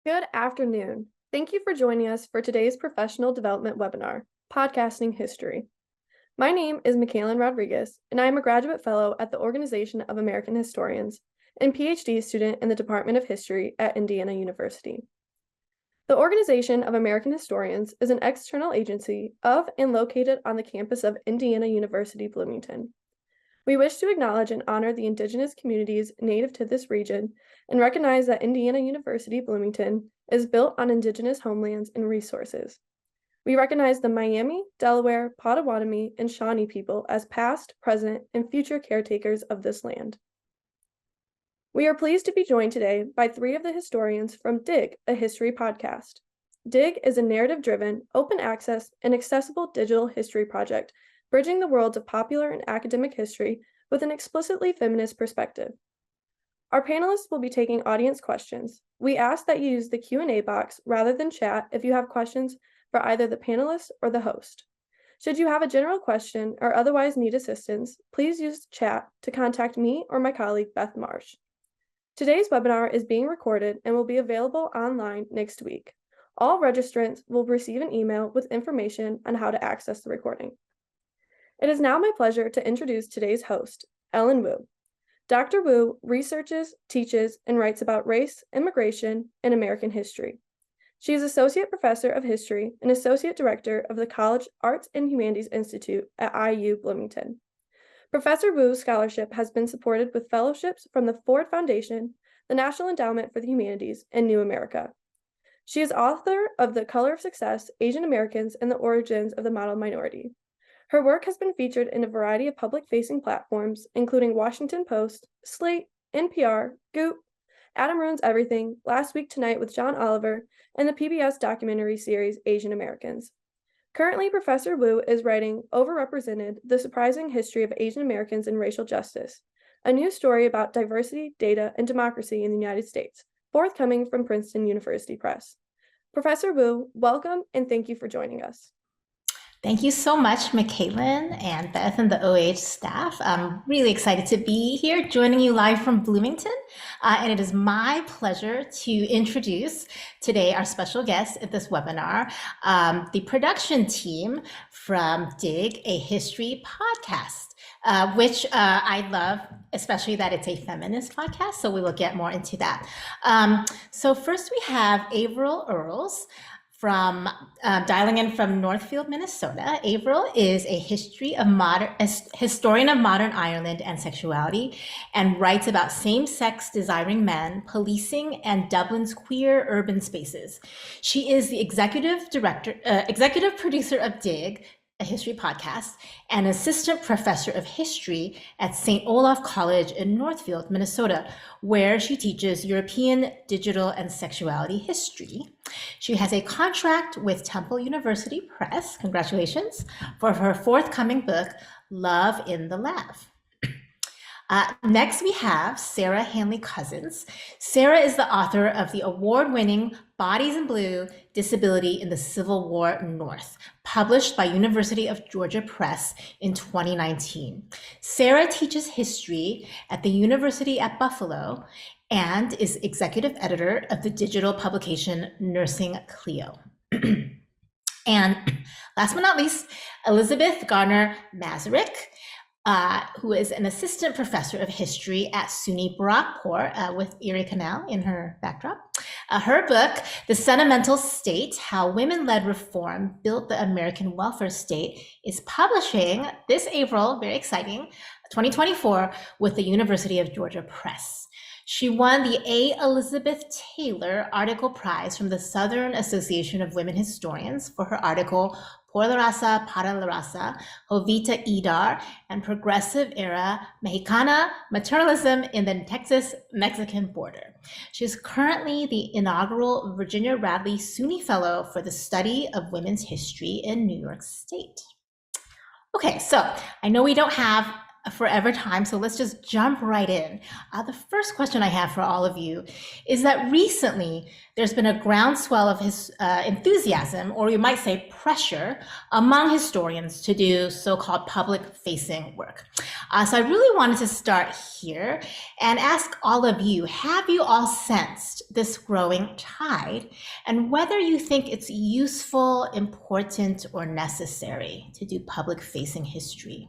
Good afternoon. Thank you for joining us for today's professional development webinar, Podcasting History. My name is Michaela Rodriguez, and I am a graduate fellow at the Organization of American Historians and PhD student in the Department of History at Indiana University. The Organization of American Historians is an external agency of and located on the campus of Indiana University, Bloomington. We wish to acknowledge and honor the Indigenous communities native to this region and recognize that Indiana University Bloomington is built on Indigenous homelands and resources. We recognize the Miami, Delaware, Potawatomi, and Shawnee people as past, present, and future caretakers of this land. We are pleased to be joined today by three of the historians from DIG, a history podcast. DIG is a narrative-driven, open-access, and accessible digital history project bridging the worlds of popular and academic history with an explicitly feminist perspective. Our panelists will be taking audience questions. We ask that you use the Q&A box rather than chat if you have questions for either the panelists or the host. Should you have a general question or otherwise need assistance, please use chat to contact me or my colleague Beth Marsh. Today's webinar is being recorded and will be available online next week. All registrants will receive an email with information on how to access the recording. It is now my pleasure to introduce today's host, Ellen Wu. Dr. Wu researches, teaches, and writes about race, immigration, and American history. She is Associate Professor of History and Associate Director of the College Arts and Humanities Institute at IU Bloomington. Professor Wu's scholarship has been supported with fellowships from the Ford Foundation, the National Endowment for the Humanities, and New America. She is author of The Color of Success, Asian Americans and the Origins of the Model Minority. Her work has been featured in a variety of public-facing platforms, including Washington Post, Slate, NPR, Goop, Adam Ruins Everything, Last Week Tonight with John Oliver, and the PBS documentary series Asian Americans. Currently, Professor Wu is writing Overrepresented: The Surprising History of Asian Americans and Racial Justice, a new story about diversity, data, and democracy in the United States, forthcoming from Princeton University Press. Professor Wu, welcome and thank you for joining us. Thank you so much, Michaela and Beth and the OH staff. I'm really excited to be here joining you live from Bloomington. And it is my pleasure to introduce today our special guest at this webinar, the production team from DIG, a history podcast, which I love, especially that it's a feminist podcast. So we will get more into that. So first we have Averill Earls, from dialing in from Northfield, Minnesota. Averill is a historian of modern Ireland and sexuality, and writes about same-sex desiring men, policing, and Dublin's queer urban spaces. She is the executive producer of DIG, a history podcast, and assistant professor of history at St. Olaf College in Northfield, Minnesota, where she teaches European digital and sexuality history. She has a contract with Temple University Press, congratulations, for her forthcoming book, Love in the Lab. Next, we have Sarah Handley-Cousins. Sarah is the author of the award-winning Bodies in Blue: Disability in the Civil War North, published by University of Georgia Press in 2019. Sarah teaches history at the University at Buffalo and is executive editor of the digital publication Nursing Clio. And last but not least, Elizabeth Garner Masarik, who is an assistant professor of history at SUNY Brockport with Erie Canal in her backdrop. Her book, The Sentimental State: How Women-Led Reform Built the American Welfare State, is publishing this April, very exciting, 2024, with the University of Georgia Press. She won the A. Elizabeth Taylor Article Prize from the Southern Association of Women Historians for her article, Por la Raza, Para la Raza, Jovita Idar, and Progressive Era Mexicana Maternalism in the Texas-Mexican Border. She is currently the inaugural Virginia Radley SUNY Fellow for the Study of Women's History in New York State. Okay, so I know we don't have forever time. So let's just jump right in. The first question I have for all of you is that recently there's been a groundswell of his enthusiasm, or you might say pressure, among historians to do so-called public-facing work. So I really wanted to start here and ask all of you, have you all sensed this growing tide, and whether you think it's useful, important, or necessary to do public-facing history?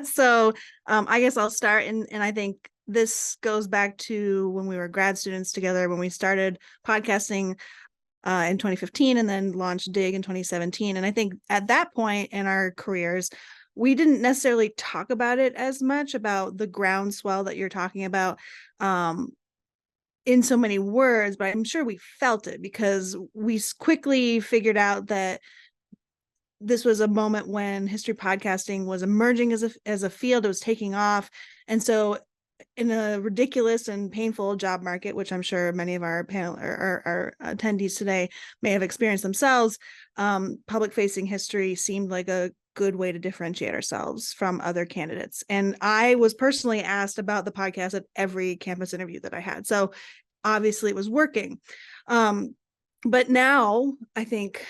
So I guess I'll start, and I think this goes back to when we were grad students together, when we started podcasting in 2015 and then launched Dig in 2017. And I think at that point in our careers, we didn't necessarily talk about it as much, about the groundswell that you're talking about in so many words, but I'm sure we felt it because we quickly figured out that this was a moment when history podcasting was emerging as a field. It was taking off. And so in a ridiculous and painful job market, which I'm sure many of our panel or our attendees today may have experienced themselves, public facing history seemed like a good way to differentiate ourselves from other candidates. And I was personally asked about the podcast at every campus interview that I had. So obviously it was working. But now I think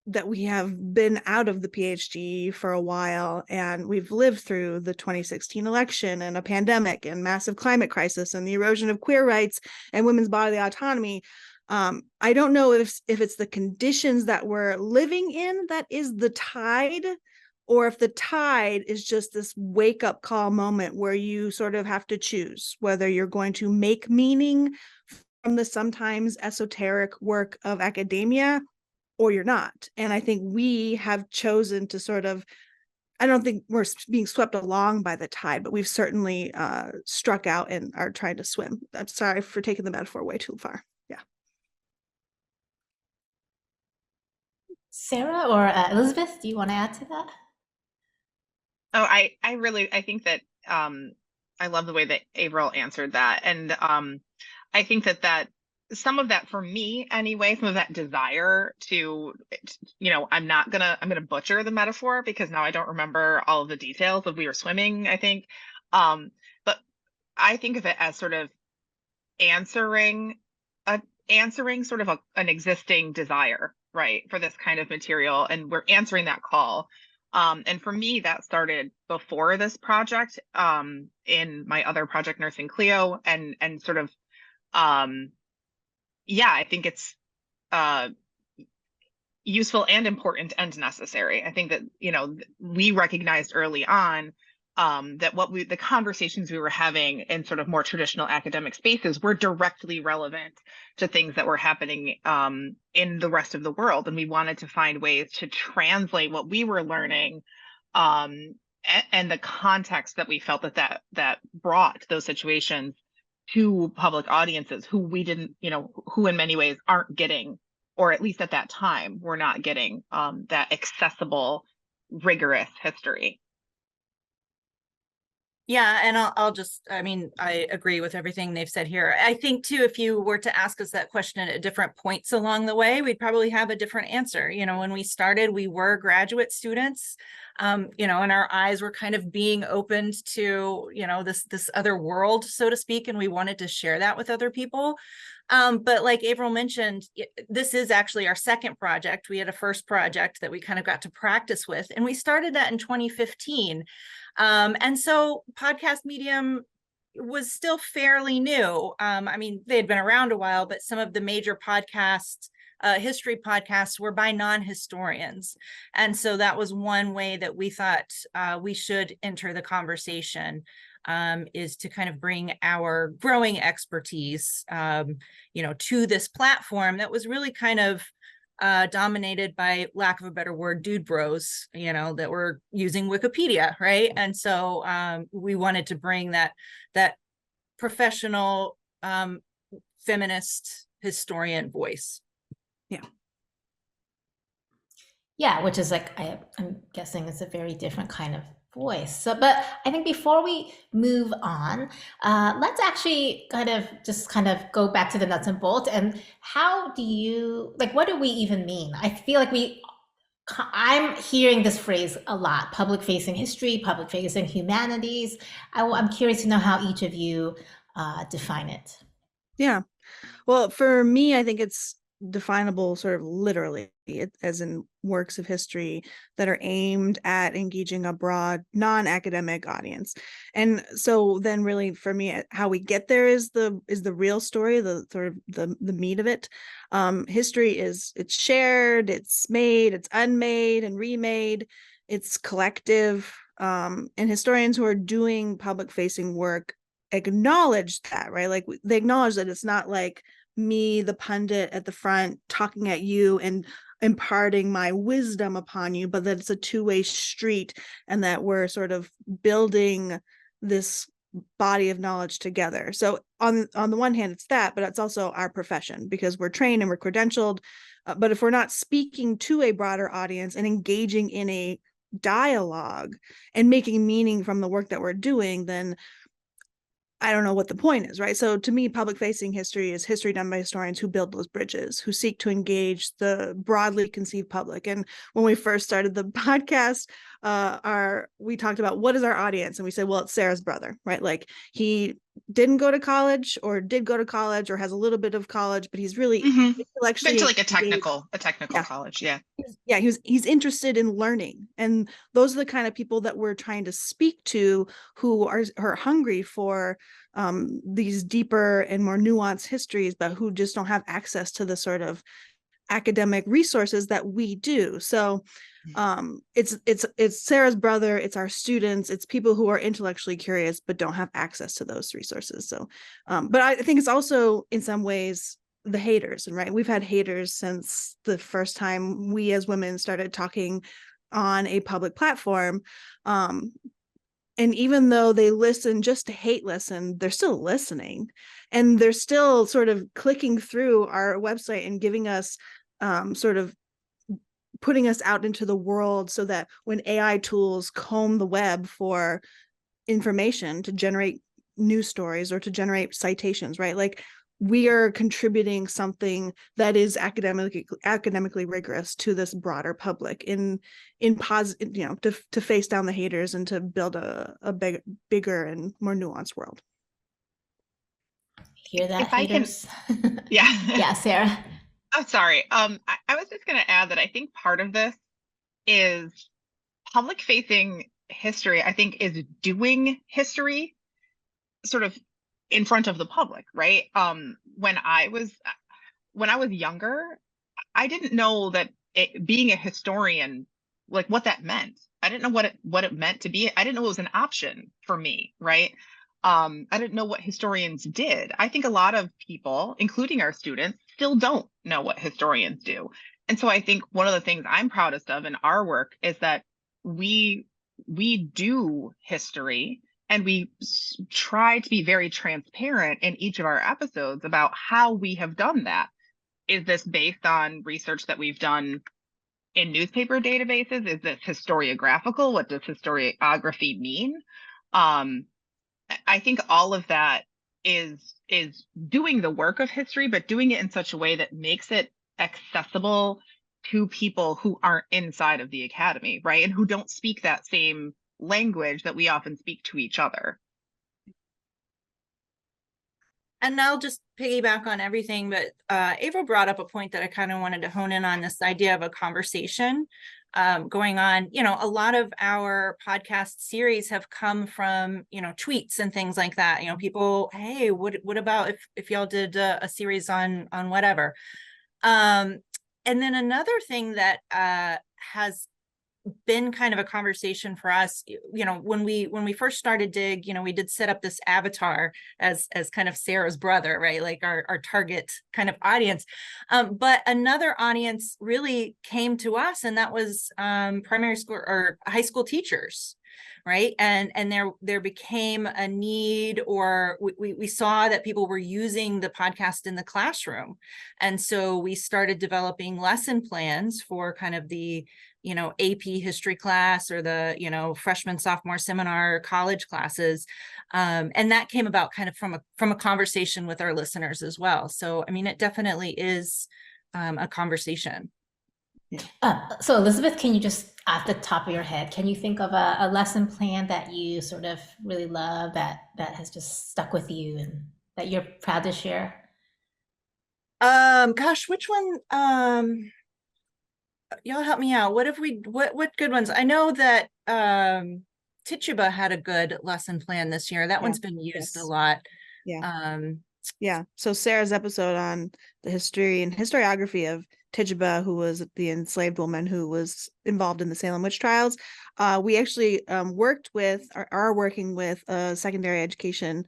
that we have been out of the PhD for a while, and we've lived through the 2016 election and a pandemic and massive climate crisis and the erosion of queer rights and women's bodily autonomy. I don't know if it's the conditions that we're living in that is the tide, or if the tide is just this wake-up call moment where you sort of have to choose whether you're going to make meaning from the sometimes esoteric work of academia or you're not. And I think we have chosen to sort of, I don't think we're being swept along by the tide, but we've certainly struck out and are trying to swim. I'm sorry for taking the metaphor way too far. Yeah. Sarah or Elizabeth, do you want to add to that? Oh, I think that I love the way that Averill answered that. And I think that some of that, for me anyway, some of that desire to, I'm gonna butcher the metaphor because now I don't remember all of the details of we were swimming, I think. But I think of it as sort of answering sort of an existing desire, right, for this kind of material, and we're answering that call. And for me, that started before this project, in my other project, Nursing Cleo, and sort of, yeah, I think it's useful and important and necessary. I think that, we recognized early on that the conversations we were having in sort of more traditional academic spaces were directly relevant to things that were happening in the rest of the world. And we wanted to find ways to translate what we were learning and the context that we felt that brought those situations to public audiences who we didn't, who in many ways aren't getting, or at least at that time, were not getting that accessible, rigorous history. Yeah, and I agree with everything they've said here. I think too, if you were to ask us that question at different points along the way, we'd probably have a different answer. When we started, we were graduate students, and our eyes were kind of being opened to, this other world, so to speak, and we wanted to share that with other people. But like Averill mentioned, this is actually our second project. We had a first project that we kind of got to practice with, and we started that in 2015. And so podcast medium was still fairly new. They had been around a while, but some of the major history podcasts were by non-historians. And so that was one way that we thought we should enter the conversation, is to kind of bring our growing expertise, to this platform that was really kind of dominated by, lack of a better word, dude bros, that were using Wikipedia, right? And so we wanted to bring that professional feminist historian voice. Yeah. Yeah, which is like, I'm guessing it's a very different kind of voice. So, but I think before we move on, let's actually kind of go back to the nuts and bolts. And how do you, what do we even mean? I feel like we I'm hearing this phrase a lot: public-facing history, public-facing humanities. I'm curious to know how each of you define it. Yeah. Well, for me, I think it's definable sort of literally, as in works of history that are aimed at engaging a broad non-academic audience. And so then really for me, how we get there is the real story, the sort of the meat of it. History it's shared, it's made, it's unmade and remade, it's collective. And historians who are doing public facing work acknowledge that, right? Like they acknowledge that it's not like me, the pundit at the front, talking at you and imparting my wisdom upon you, but that it's a two-way street, and that we're sort of building this body of knowledge together. So on the one hand, it's that, but it's also our profession, because we're trained and we're credentialed. But if we're not speaking to a broader audience and engaging in a dialogue and making meaning from the work that we're doing, then I don't know what the point is, right? So to me, public facing history is history done by historians who build those bridges, who seek to engage the broadly conceived public. And when we first started the podcast, we talked about what is our audience, and we said, well, it's Sarah's brother, right? Like he didn't go to college, or did go to college, or has a little bit of college, but he's really Been to intellectually like a technical Yeah. college. Yeah. Yeah, he's interested in learning, and those are the kind of people that we're trying to speak to, who are hungry for these deeper and more nuanced histories, but who just don't have access to the sort of academic resources that we do. So it's Sarah's brother, it's our students, it's people who are intellectually curious but don't have access to those resources. So but I think it's also in some ways the haters, and right, we've had haters since the first time we as women started talking on a public platform. And even though they listen just to hate listen, they're still listening, and they're still sort of clicking through our website and giving us sort of putting us out into the world, so that when AI tools comb the web for information to generate news stories or to generate citations, right? Like we are contributing something that is academically rigorous to this broader public in positive, to face down the haters and to build a bigger and more nuanced world. Hear that, If I can, haters? yeah. Yeah, Sarah. I'm sorry. I was just going to add that I think part of this is public facing history, I think, is doing history sort of in front of the public, right? When I was younger, I didn't know that being a historian, like what that meant. I didn't know what it meant to be. I didn't know it was an option for me, right? I didn't know what historians did. I think a lot of people, including our students, still don't know what historians do. And so I think one of the things I'm proudest of in our work is that we do history, and we try to be very transparent in each of our episodes about how we have done that. Is this based on research that we've done in newspaper databases? Is this historiographical? What does historiography mean? I think all of that is doing the work of history, but doing it in such a way that makes it accessible to people who aren't inside of the academy, right? And who don't speak that same language that we often speak to each other. And I'll just piggyback on everything, but Averill brought up a point that I kind of wanted to hone in on, this idea of a conversation going on. A lot of our podcast series have come from, tweets and things like that. People, hey, what about if y'all did a series on whatever? And then another thing that has been kind of a conversation for us, when we first started Dig, we did set up this avatar as kind of Sarah's brother, right? Like our target kind of audience. But another audience really came to us, and that was primary school or high school teachers, right? And there became a need, or we saw that people were using the podcast in the classroom. And so we started developing lesson plans for kind of the AP history class, or the freshman, sophomore seminar, college classes, and that came about kind of from a conversation with our listeners as well. So I mean, it definitely is a conversation. So Elizabeth, can you just, at the top of your head, can you think of a lesson plan that you sort of really love that has just stuck with you and that you're proud to share? Gosh, which one? Y'all help me out. What good ones? I know that Tituba had a good lesson plan this year. That one's been used a lot. Yeah. So Sarah's episode on the history and historiography of Tituba, who was the enslaved woman who was involved in the Salem witch trials. We actually are working with a secondary education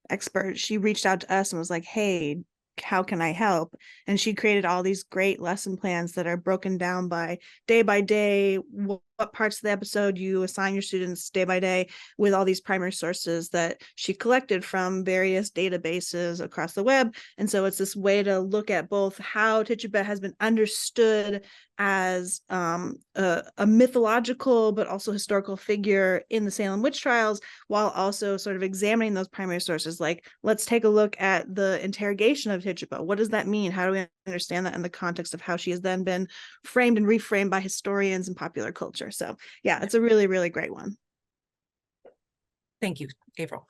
expert. She reached out to us and was like, hey, how can I help? And she created all these great lesson plans that are broken down by day, what parts of the episode you assign your students day by day, with all these primary sources that she collected from various databases across the web. And so it's this way to look at both how Tituba has been understood as a mythological but also historical figure in the Salem witch trials, while also sort of examining those primary sources. Like, let's take a look at the interrogation of Tituba. What does that mean? How do we understand that in the context of how she has then been framed and reframed by historians and popular culture? So yeah, it's a really, really great one. Thank you, Averill.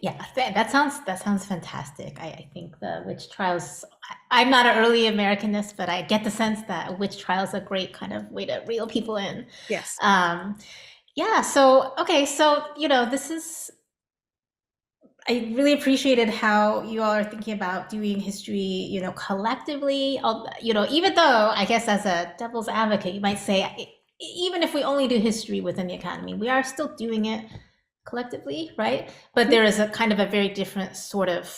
Yeah, that sounds fantastic. I think the witch trials, I'm not an early Americanist, but I get the sense that witch trials are a great kind of way to reel people in. Yes. Yeah, so okay, so this is, I really appreciated how you all are thinking about doing history, collectively. Even though I guess as a devil's advocate, you might say, even if we only do history within the academy, we are still doing it collectively, right? But there is a kind of a very different sort of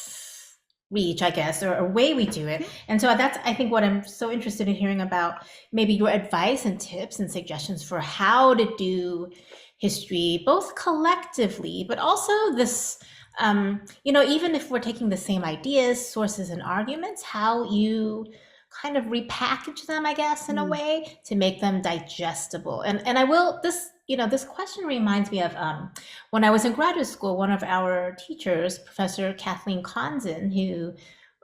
reach, I guess, or a way we do it. And so that's, I think, what I'm so interested in hearing about, maybe your advice and tips and suggestions for how to do history, both collectively, but also this, even if we're taking the same ideas, sources, and arguments, how you kind of repackage them, I guess, in a way to make them digestible. And I will, this question reminds me of when I was in graduate school, one of our teachers, Professor Kathleen Conzen, who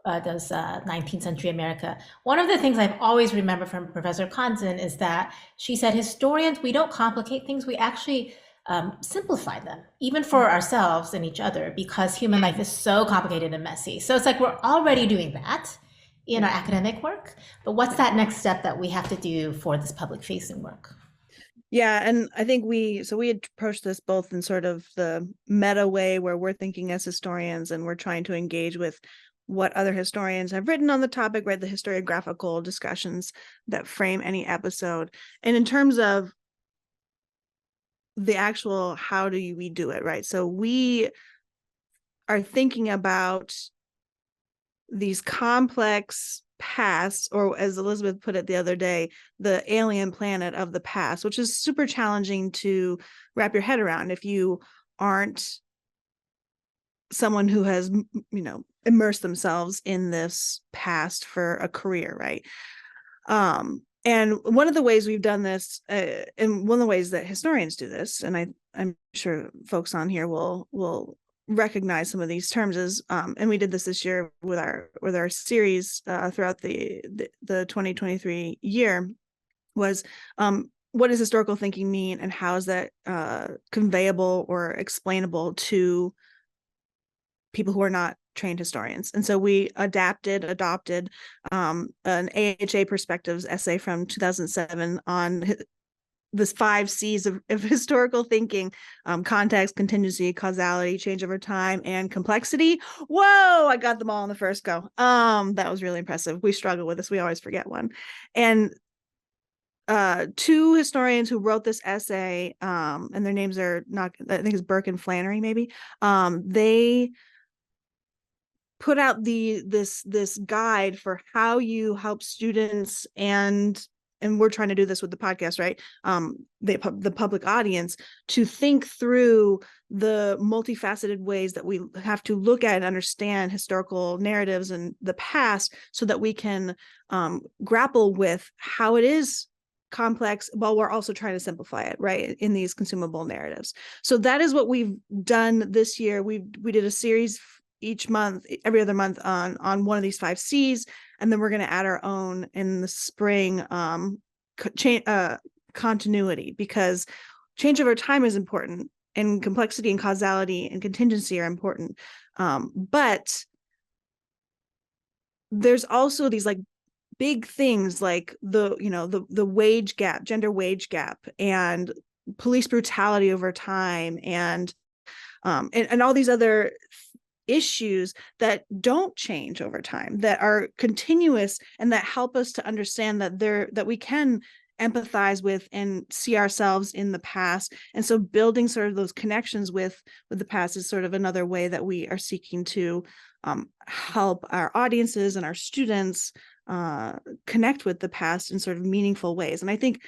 does 19th century America. One of the things I've always remembered from Professor Conzen is that she said, historians, we don't complicate things, we actually simplify them, even for ourselves and each other, because human life is so complicated and messy. So it's like we're already doing that in our academic work, but what's that next step that we have to do for this public facing work? Yeah, and I think we approached this both in sort of the meta way, where we're thinking as historians and we're trying to engage with what other historians have written on the topic, right? The historiographical discussions that frame any episode. And in terms of the actual how do we do it, right? So we are thinking about these complex pasts, or as Elizabeth put it the other day, the alien planet of the past, which is super challenging to wrap your head around if you aren't someone who has, immersed themselves in this past for a career, right? And one of the ways we've done this, and one of the ways that historians do this, and I'm sure folks on here will recognize some of these terms, is, and we did this year with our series throughout the 2023 year, was what does historical thinking mean, and how is that conveyable or explainable to people who are not trained historians? And so we adopted an AHA Perspectives essay from 2007 on this 5 C's of historical thinking: context, contingency, causality, change over time, and complexity. Whoa, I got them all in the first go. That was really impressive. We struggle with this. We always forget one. And 2 historians who wrote this essay, and their names are not, I think it's Burke and Flannery, maybe. They put out this guide for how you help students, and we're trying to do this with the podcast, right? The public audience, to think through the multifaceted ways that we have to look at and understand historical narratives and the past, so that we can grapple with how it is complex, while we're also trying to simplify it, right, in these consumable narratives. So that is what we've done this year. We did a series each month, every other month on one of these 5 C's, and then we're going to add our own in the spring continuity, because change over time is important, and complexity and causality and contingency are important. But there's also these like big things like the wage gap, gender wage gap, and police brutality over time, and all these other issues that don't change over time, that are continuous, and that help us to understand that we can empathize with and see ourselves in the past. And so building sort of those connections with the past is sort of another way that we are seeking to help our audiences and our students connect with the past in sort of meaningful ways. And I think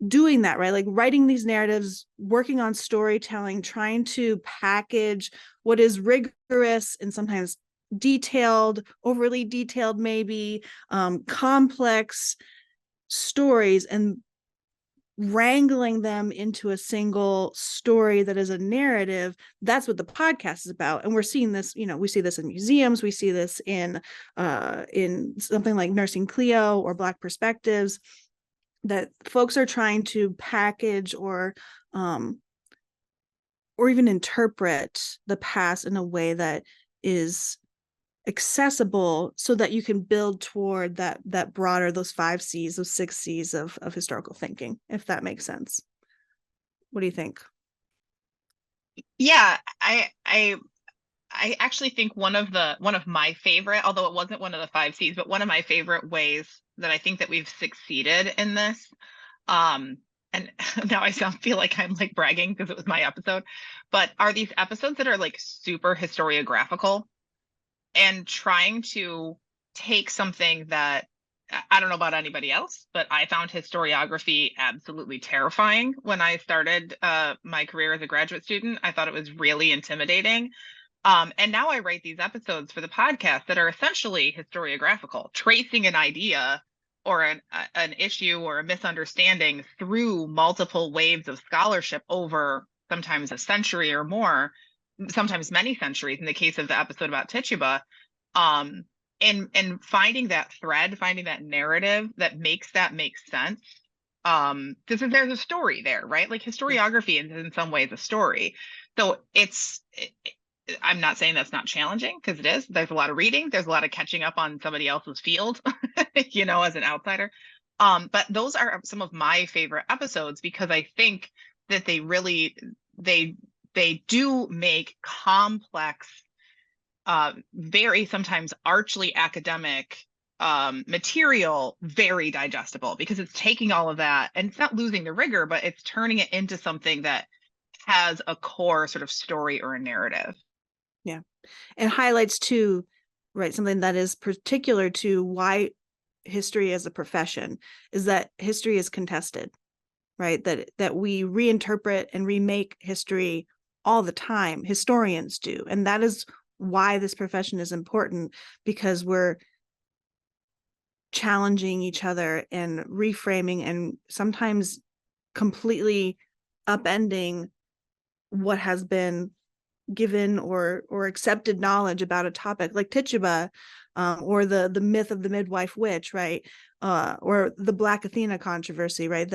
doing that, right, like writing these narratives, working on storytelling, trying to package what is rigorous and sometimes detailed, overly detailed, maybe complex stories, and wrangling them into a single story that is a narrative. That's what the podcast is about. And we're seeing this, we see this in museums, we see this in something like Nursing Cleo or Black Perspectives, that folks are trying to package or even interpret the past in a way that is accessible, so that you can build toward that broader, those 5 C's, those 6 C's of historical thinking, if that makes sense. What do you think? Yeah, I actually think one of my favorite, although it wasn't one of the 5 C's, but one of my favorite ways that I think that we've succeeded in this, and now I feel like I'm like bragging because it was my episode, but are these episodes that are like super historiographical, and trying to take something that, I don't know about anybody else, but I found historiography absolutely terrifying when I started my career as a graduate student. I thought it was really intimidating. And now I write these episodes for the podcast that are essentially historiographical, tracing an idea or an issue or a misunderstanding through multiple waves of scholarship over sometimes a century or more, sometimes many centuries in the case of the episode about Tituba, and finding that thread, finding that narrative that makes that make sense. Because there's a story there, right? Like historiography is in some ways a story. So I'm not saying that's not challenging, because it is. There's a lot of reading, there's a lot of catching up on somebody else's field, as an outsider. But those are some of my favorite episodes, because I think that they really, they do make complex, very sometimes archly academic material very digestible, because it's taking all of that and it's not losing the rigor, but it's turning it into something that has a core sort of story or a narrative. Yeah. And highlights too, right, something that is particular to why history as a profession is that history is contested, right? That we reinterpret and remake history all the time. Historians do. And that is why this profession is important, because we're challenging each other and reframing and sometimes completely upending what has been given or accepted knowledge about a topic like Tituba, or the myth of the midwife witch, right? Or the Black Athena controversy, right?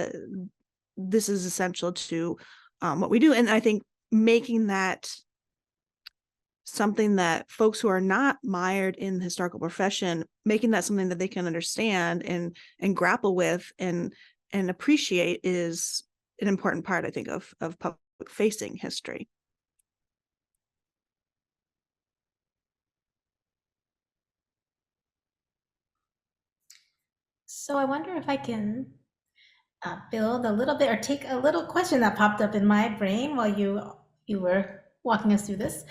This is essential to what we do. And I think making that something that folks who are not mired in the historical profession, making that something that they can understand and grapple with and appreciate is an important part, I think, of public facing history. So I wonder if I can build a little bit or take a little question that popped up in my brain while you were walking us through this.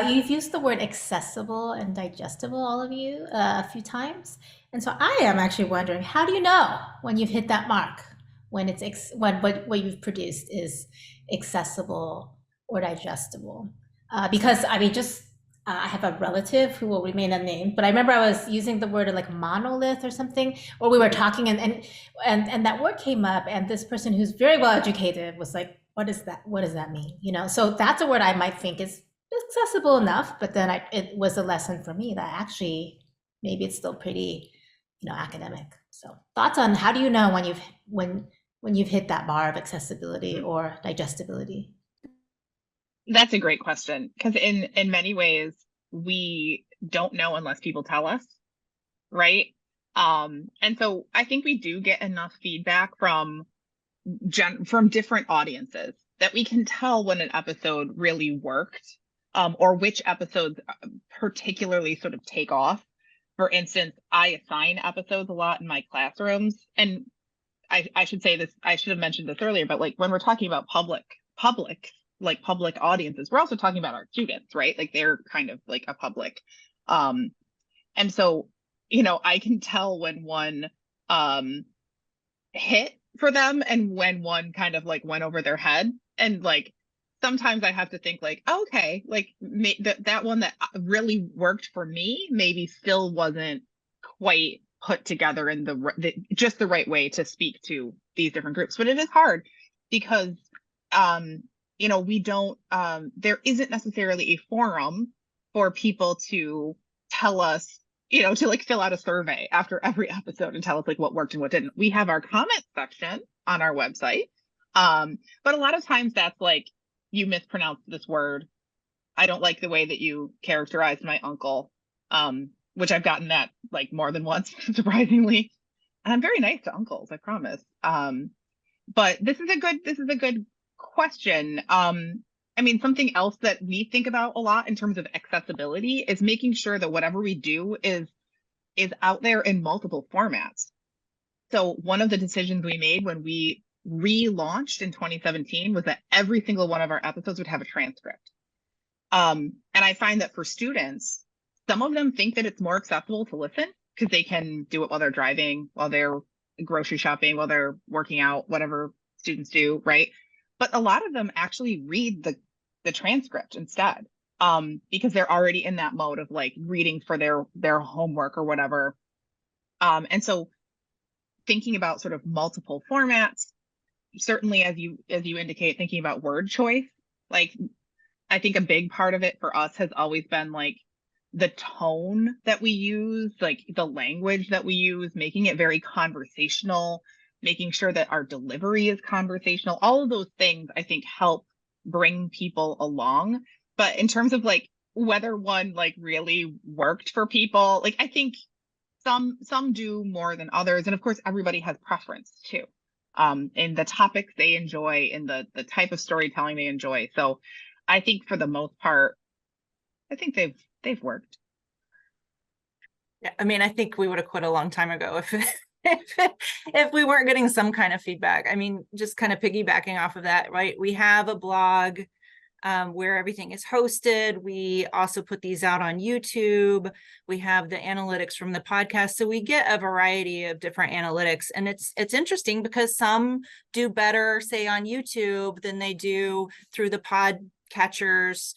You've used the word accessible and digestible, all of you, a few times. And so I am actually wondering, how do you know when you've hit that mark, when it's what you've produced is accessible or digestible? Because I mean, I have a relative who will remain unnamed, but I remember I was using the word like monolith or something, or we were talking and that word came up, and this person who's very well educated was like, what is that? What does that mean? So that's a word I might think is accessible enough, but then it was a lesson for me that actually maybe it's still pretty, academic. So thoughts on how do you know when you've hit that bar of accessibility or digestibility? That's a great question, because in many ways we don't know unless people tell us, right? And so I think we do get enough feedback from different audiences that we can tell when an episode really worked, or which episodes particularly sort of take off. For instance, I assign episodes a lot in my classrooms, and I should say this, I should have mentioned this earlier, but like when we're talking about public audiences, we're also talking about our students, right? Like they're kind of like a public. And so, I can tell when one hit for them and when one kind of like went over their head. And like sometimes I have to think like, okay, like that one that really worked for me maybe still wasn't quite put together in just the right way to speak to these different groups. But it is hard because we don't there isn't necessarily a forum for people to tell us, to like fill out a survey after every episode and tell us like what worked and what didn't. We have our comment section on our website, but a lot of times that's like, you mispronounced this word, I don't like the way that you characterized my uncle, which I've gotten that like more than once, surprisingly. And I'm very nice to uncles, I promise. But this is a good question. I mean, something else that we think about a lot in terms of accessibility is making sure that whatever we do is out there in multiple formats. So one of the decisions we made when we relaunched in 2017 was that every single one of our episodes would have a transcript. And I find that for students, some of them think that it's more accessible to listen because they can do it while they're driving, while they're grocery shopping, while they're working out, whatever students do, right? But a lot of them actually read the transcript instead, because they're already in that mode of like reading for their homework or whatever. And so thinking about sort of multiple formats, certainly as you indicate, thinking about word choice, like I think a big part of it for us has always been like the tone that we use, like the language that we use, making it very conversational, making sure that our delivery is conversational. All of those things I think help bring people along. But in terms of like whether one like really worked for people, like I think some do more than others. And of course, everybody has preference too, in the topics they enjoy, in the type of storytelling they enjoy. So I think for the most part, I think they've worked. Yeah, I mean, I think we would have quit a long time ago if we weren't getting some kind of feedback. I mean, just kind of piggybacking off of that, right? We have a blog where everything is hosted. We also put these out on YouTube. We have the analytics from the podcast. So we get a variety of different analytics. And it's interesting because some do better, say, on YouTube than they do through the podcatchers,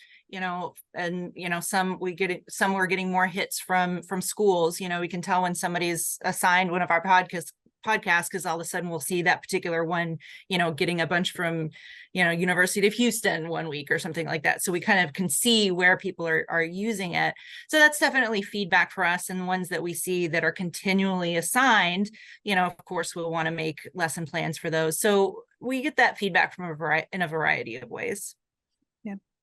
and some we're getting more hits from schools. We can tell when somebody's assigned one of our podcasts because all of a sudden we'll see that particular one, getting a bunch from, University of Houston one week or something like that. So we kind of can see where people are using it. So that's definitely feedback for us, and ones that we see that are continually assigned, of course, we'll want to make lesson plans for those. So we get that feedback from in a variety of ways.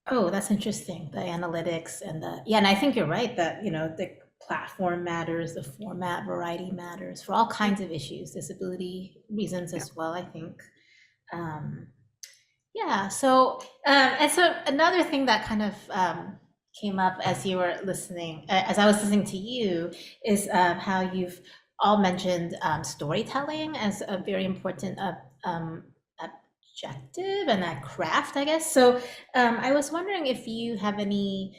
Oh, that's interesting. The analytics and and I think you're right that, the platform matters, the format variety matters for all kinds of issues, disability reasons as well, I think. So, and so another thing that kind of came up as you were listening, as I was listening to you, is how you've all mentioned storytelling as a very important objective and that craft, I guess. So I was wondering if you have any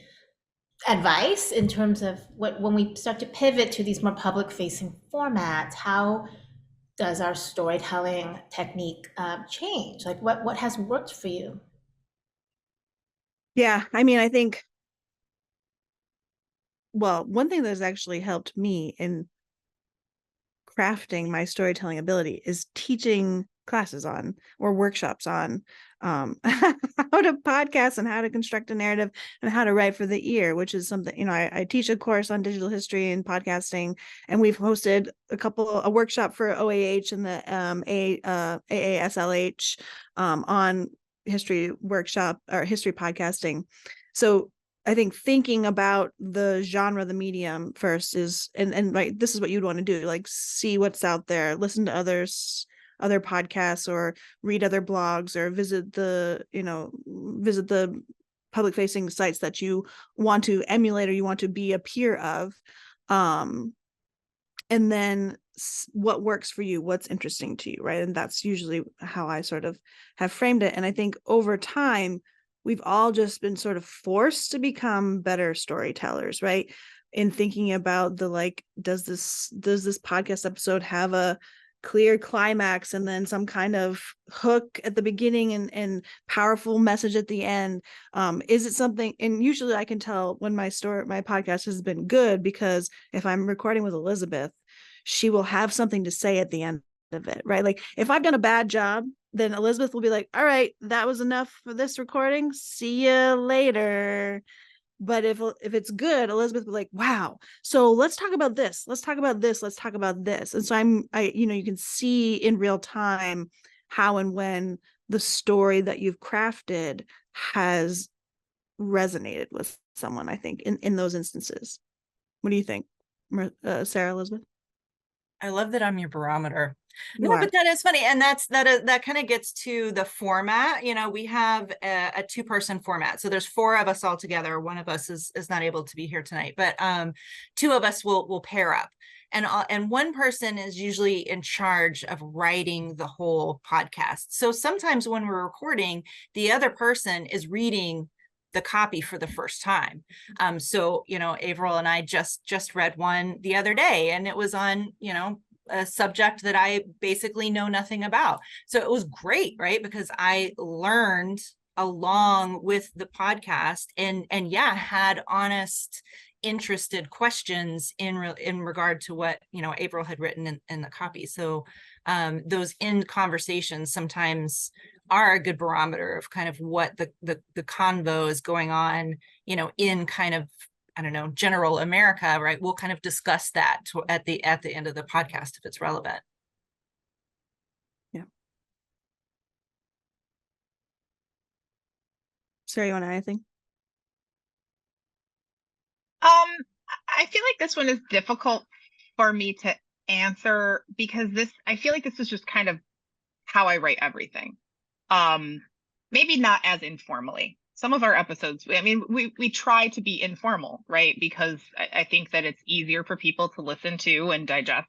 advice in terms of when we start to pivot to these more public facing formats, how does our storytelling technique change? Like what has worked for you? Yeah, I mean, I think, well, one thing that has actually helped me in crafting my storytelling ability is teaching classes on or workshops on how to podcast and how to construct a narrative and how to write for the ear, which is something, you know, I teach a course on digital history and podcasting, and we've hosted a workshop for OAH and the AASLH on history workshop or history podcasting. So I think thinking about the genre, the medium first is, and right, this is what you'd want to do, like see what's out there, listen to other podcasts or read other blogs or visit the public facing sites that you want to emulate or you want to be a peer of. And then what works for you, what's interesting to you, right? And that's usually how I sort of have framed it. And I think over time, we've all just been sort of forced to become better storytellers, right? In thinking about the, like, does this podcast episode have a clear climax and then some kind of hook at the beginning and powerful message at the end? Is it something? And usually I can tell when my podcast has been good, because if I'm recording with Elizabeth, she will have something to say at the end of it, right? Like if I've done a bad job, then Elizabeth will be like, all right, that was enough for this recording, see you later. But if it's good, Elizabeth will be like, wow, so let's talk about this, let's talk about this, let's talk about this. And so you can see in real time how and when the story that you've crafted has resonated with someone, I think, in those instances. What do you think, Sarah, Elizabeth? I love that I'm your barometer. You No, are. but that is funny. And that kind of gets to the format. You know, we have a 2-person format. So there's 4 of us all together. One of us is not able to be here tonight, but 2 of us will pair up. And one person is usually in charge of writing the whole podcast. So sometimes when we're recording, the other person is reading the copy for the first time. So, you know, Averill and I just read one the other day, and it was on, you know, a subject that I basically know nothing about. So it was great, right? Because I learned along with the podcast and yeah, had honest, interested questions in regard to what, you know, Averill had written in the copy. So those end conversations sometimes are a good barometer of kind of what the convo is going on, you know, in kind of, I don't know, general America, right? We'll kind of discuss that at the end of the podcast if it's relevant. Yeah. Sarah, you want to add anything? I feel like this one is difficult for me to answer because I feel like this is just kind of how I write everything. Maybe not as informally. Some of our episodes, I mean, we try to be informal, right? Because I think that it's easier for people to listen to and digest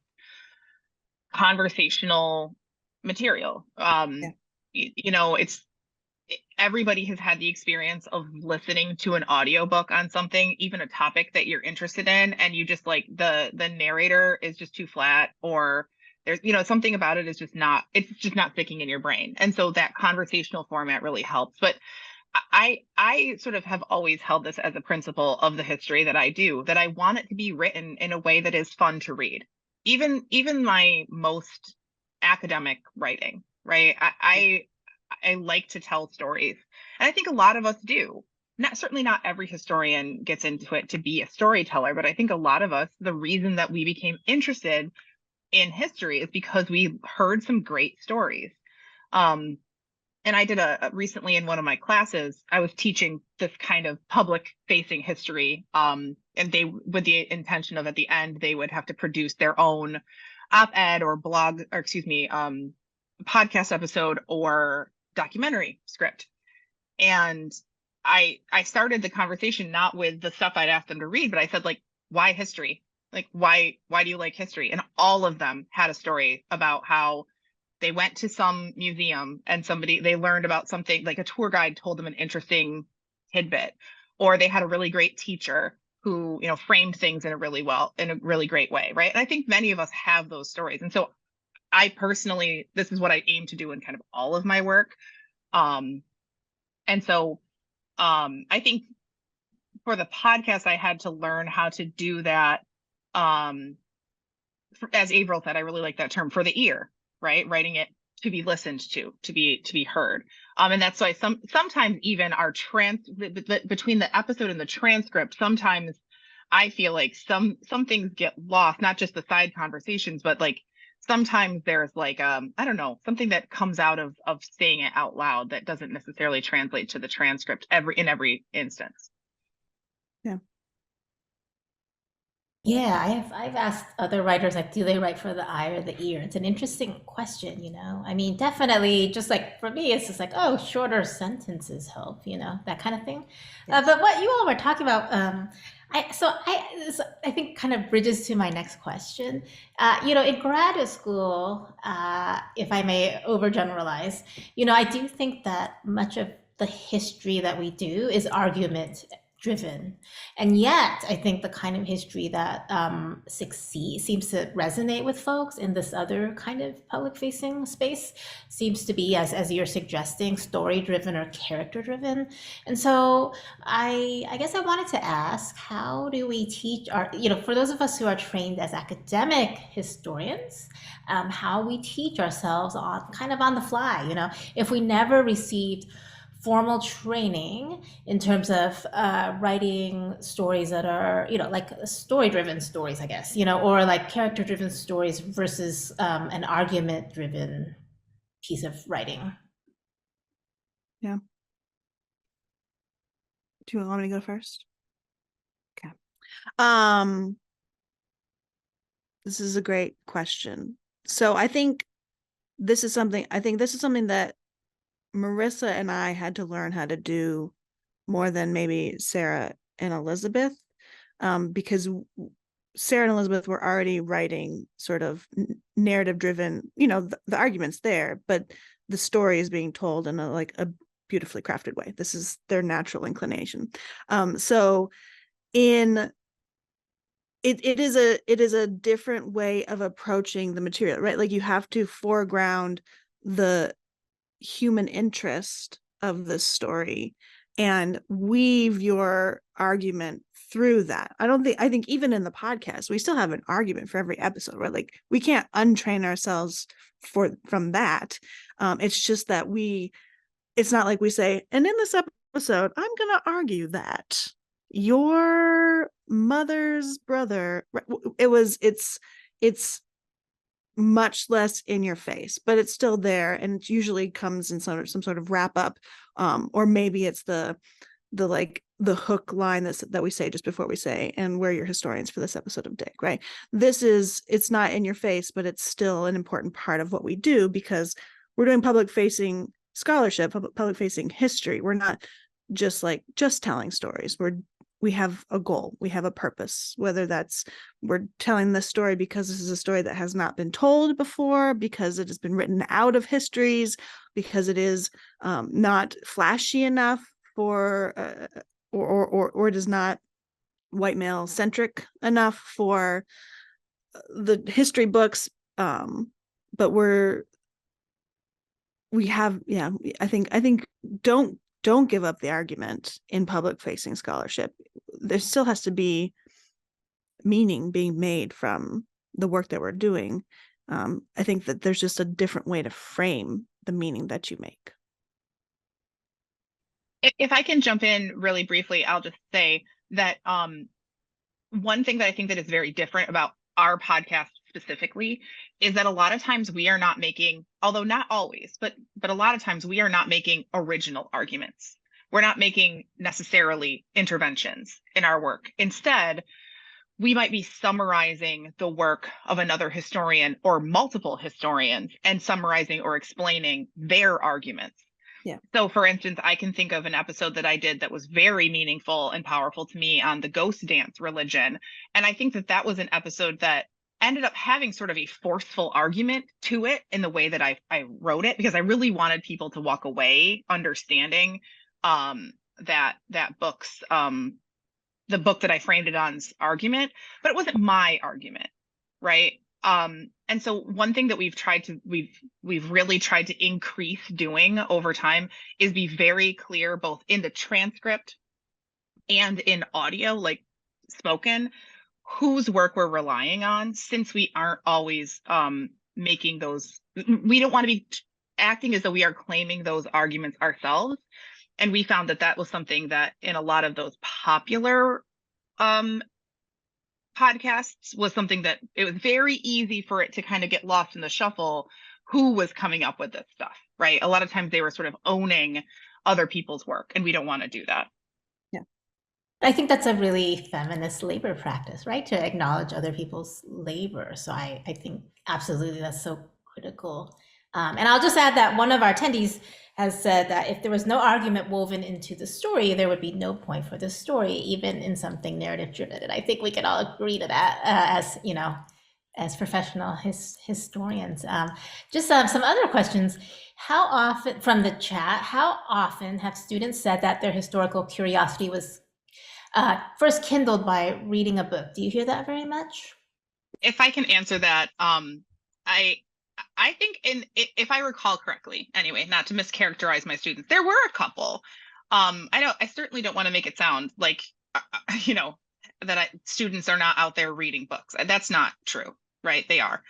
conversational material. You know, everybody has had the experience of listening to an audiobook on something, even a topic that you're interested in, and you just like the narrator is just too flat, or there's, you know, something about it is just not, it's just not sticking in your brain. And so that conversational format really helps. But I sort of have always held this as a principle of the history that I do, that I want it to be written in a way that is fun to read. Even my most academic writing, right? I like to tell stories. And I think a lot of us do. Certainly not every historian gets into it to be a storyteller, but I think a lot of us, the reason that we became interested in history is because we heard some great stories. And I did recently in one of my classes, I was teaching this kind of public facing history. And they, with the intention of at the end, they would have to produce their own op-ed or blog, or excuse me, podcast episode or documentary script. And I started the conversation not with the stuff I'd asked them to read, but I said, like, why history? Like, why do you like history? And all of them had a story about how they went to some museum and they learned about something, like a tour guide told them an interesting tidbit, or they had a really great teacher who, you know, framed things in a really great way, right? And I think many of us have those stories. And so I personally, this is what I aim to do in kind of all of my work. And so I think for the podcast, I had to learn how to do that. As Averill said, I really like that term, for the ear, right? Writing it to be listened to be heard. And that's why sometimes even our between the episode and the transcript, sometimes I feel like some things get lost, not just the side conversations, but like sometimes there's like I don't know, something that comes out of saying it out loud that doesn't necessarily translate to the transcript in every instance. Yeah. Yeah, I've asked other writers, like, do they write for the eye or the ear? It's an interesting question, you know. I mean, definitely, just like for me, it's just like, oh, shorter sentences help, you know, that kind of thing. Yes. But what you all were talking about, I think kind of bridges to my next question. You know, in graduate school, if I may overgeneralize, you know, I do think that much of the history that we do is argument driven. And yet, I think the kind of history that seems to resonate with folks in this other kind of public facing space seems to be, as you're suggesting, story driven or character driven. And so I guess I wanted to ask, how do we teach our, you know, for those of us who are trained as academic historians, how we teach ourselves on kind of on the fly, you know, if we never received formal training in terms of writing stories that are, you know, like story driven stories, I guess, you know, or like character driven stories versus an argument driven piece of writing. Yeah. Do you want me to go first? Okay. This is a great question. So I think this is something that Marissa and I had to learn how to do more than maybe Sarah and Elizabeth, because Sarah and Elizabeth were already writing sort of narrative driven, you know, the argument's there, but the story is being told in a beautifully crafted way. This is their natural inclination. So it is a different way of approaching the material, right? Like you have to foreground the human interest of the story and weave your argument through that. I think even in the podcast, we still have an argument for every episode, right? Like we can't untrain ourselves from that. It's just that it's not like we say, and in this episode, I'm going to argue that your mother's brother, it's much less in your face, but it's still there, and it usually comes in some sort of wrap up, or maybe it's the hook line that we say just before we say, and we're your historians for this episode of Dig, right? It's not in your face, but it's still an important part of what we do because we're doing public facing scholarship, public facing history. We're not just telling stories. We have a goal, we have a purpose, whether that's we're telling this story because this is a story that has not been told before, because it has been written out of histories, because it is not flashy enough for or it is not white male centric enough for the history books, but I think don't give up the argument in public facing scholarship. There still has to be meaning being made from the work that we're doing. I think that there's just a different way to frame the meaning that you make. If I can jump in really briefly, I'll just say that one thing that I think that is very different about our podcast specifically is that a lot of times we are not making, although not always, but a lot of times we are not making original arguments. We're not making necessarily interventions in our work. Instead, we might be summarizing the work of another historian or multiple historians and summarizing or explaining their arguments. Yeah. So for instance, I can think of an episode that I did that was very meaningful and powerful to me on the ghost dance religion. And I think that was an episode that ended up having sort of a forceful argument to it in the way that I wrote it, because I really wanted people to walk away understanding that book's the book that I framed it on's argument, but it wasn't my argument, right? And so one thing that we've really tried to increase doing over time is be very clear, both in the transcript and in audio, like spoken, whose work we're relying on, since we aren't always making those. We don't want to be acting as though we are claiming those arguments ourselves. And we found that that was something that in a lot of those popular podcasts was something that it was very easy for it to kind of get lost in the shuffle who was coming up with this stuff, right? A lot of times they were sort of owning other people's work, and we don't want to do that. I think that's a really feminist labor practice, right? To acknowledge other people's labor. So I think absolutely that's so critical. And I'll just add that one of our attendees has said that if there was no argument woven into the story, there would be no point for the story, even in something narrative driven. And I think we can all agree to that as, you know, as professional historians. Just some other questions. How often, from the chat, how often have students said that their historical curiosity was first kindled by reading a book? Do you hear that very much? If I can answer that, I think if I recall correctly, anyway, not to mischaracterize my students, there were a couple. I certainly don't want to make it sound like, you know, that students are not out there reading books. That's not true, right? They are.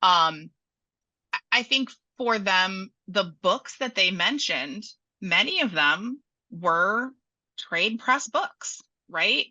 I think for them, the books that they mentioned, many of them were trade press books, right?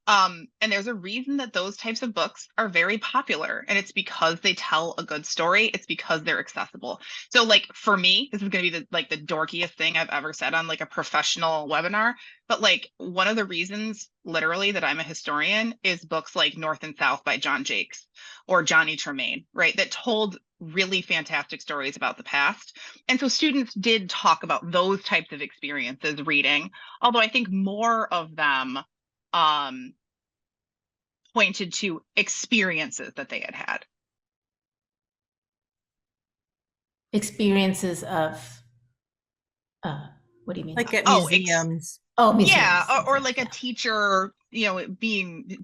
And there's a reason that those types of books are very popular, and it's because they tell a good story. It's because they're accessible. So like for me, this is going to be the dorkiest thing I've ever said on like a professional webinar, but like one of the reasons literally that I'm a historian is books like North and South by John Jakes or Johnny Tremaine, right? That told really fantastic stories about the past. And so students did talk about those types of experiences reading, although I think more of them pointed to experiences that they had. Experiences of, what do you mean? Like at Oh, museums. Museums. Yeah, or like Yeah. a teacher, you know,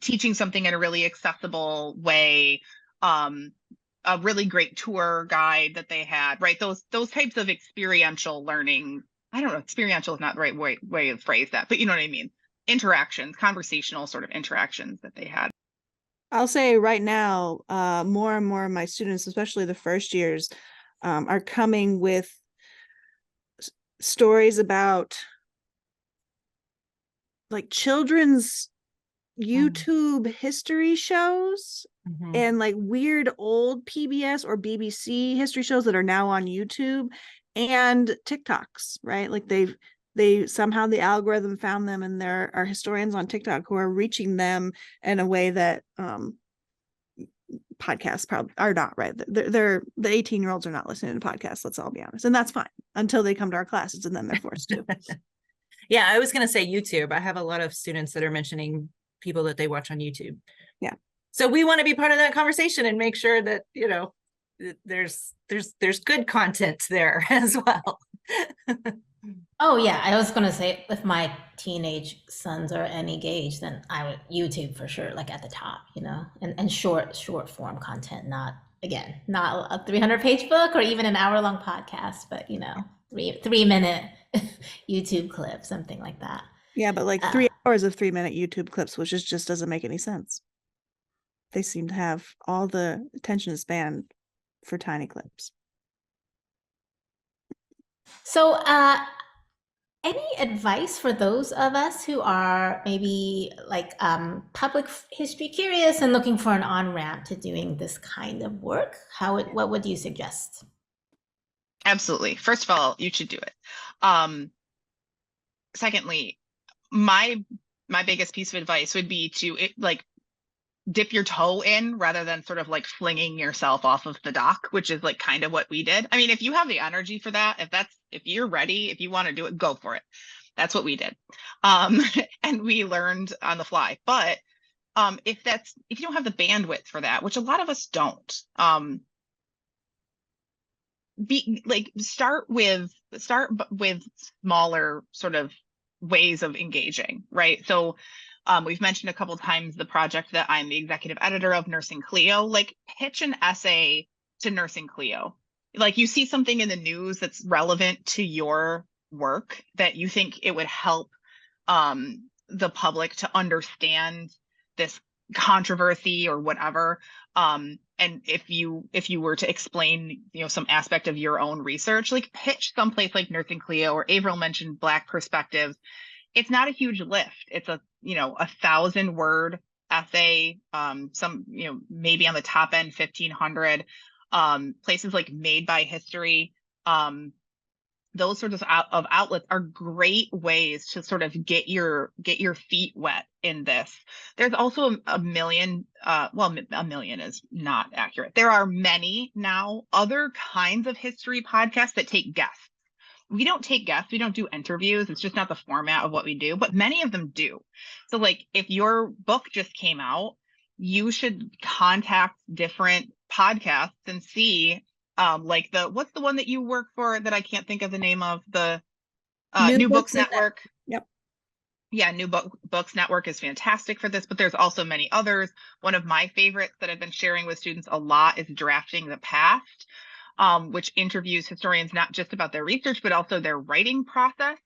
teaching something in a really accessible way. A really great tour guide that they had, right? Those types of experiential learning. I don't know, experiential is not the right way to phrase that, but you know what I mean. Interactions, conversational sort of interactions that they had. I'll say right now, more and more of my students, especially the first years, are coming with stories about like children's YouTube history shows and like weird old PBS or BBC history shows that are now on YouTube and TikToks, right? Like they somehow the algorithm found them, and there are historians on TikTok who are reaching them in a way that podcasts probably are not, right? They're the 18-year-olds are not listening to podcasts, let's all be honest, and that's fine until they come to our classes, and then they're forced to. Yeah, I was going to say YouTube. I have a lot of students that are mentioning people that they watch on YouTube. Yeah. So we want to be part of that conversation and make sure that, you know, there's good content there as well. Oh yeah, I was gonna say if my teenage sons are any age, then I would YouTube for sure, like at the top, you know, and short form content, not not a 300-page book or even an hour-long podcast, but you know, 3-minute YouTube clip, something like that. Yeah, but like 3 hours of 3-minute YouTube clips, which just doesn't make any sense. They seem to have all the attention span for tiny clips. So, any advice for those of us who are maybe like public history curious and looking for an on-ramp to doing this kind of work? What would you suggest? Absolutely. First of all, you should do it. Secondly, my biggest piece of advice would be to dip your toe in rather than sort of like flinging yourself off of the dock, which is like kind of what we did. I mean, if you have the energy for that, if you're ready, if you want to do it, go for it. That's what we did. And we learned on the fly. But if you don't have the bandwidth for that, which a lot of us don't, start with smaller sort of ways of engaging, right? So we've mentioned a couple times the project that I'm the executive editor of, Nursing Clio. Like, pitch an essay to Nursing Clio. Like, you see something in the news that's relevant to your work that you think it would help the public to understand this controversy or whatever. And if you were to explain, some aspect of your own research, like pitch someplace like Nursing Cleo, or Averill mentioned Black Perspectives, it's not a huge lift. It's a 1,000-word essay, some, maybe on the top end 1,500. Places like Made by History, those sorts of outlets are great ways to sort of get your feet wet in this. There's also a million, well, a million is not accurate. There are many now other kinds of history podcasts that take guests. We don't take guests, we don't do interviews. It's just not the format of what we do, but many of them do. So like if your book just came out, you should contact different podcasts and see, like what's the one that you work for that I can't think of the name of, the New Books Network. Yep. Yeah, New Books Network is fantastic for this, but there's also many others. One of my favorites that I've been sharing with students a lot is Drafting the Past, which interviews historians not just about their research, but also their writing process,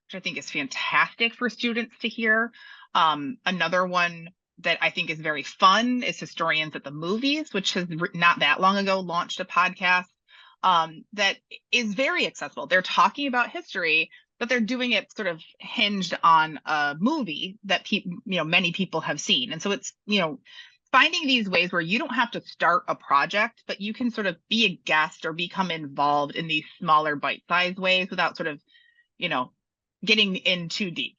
which I think is fantastic for students to hear. Another one that I think is very fun is Historians at the Movies, which has not that long ago launched a podcast that is very accessible. They're talking about history, but they're doing it sort of hinged on a movie that many people have seen. And so it's, finding these ways where you don't have to start a project, but you can sort of be a guest or become involved in these smaller bite-sized ways without sort of, getting in too deep.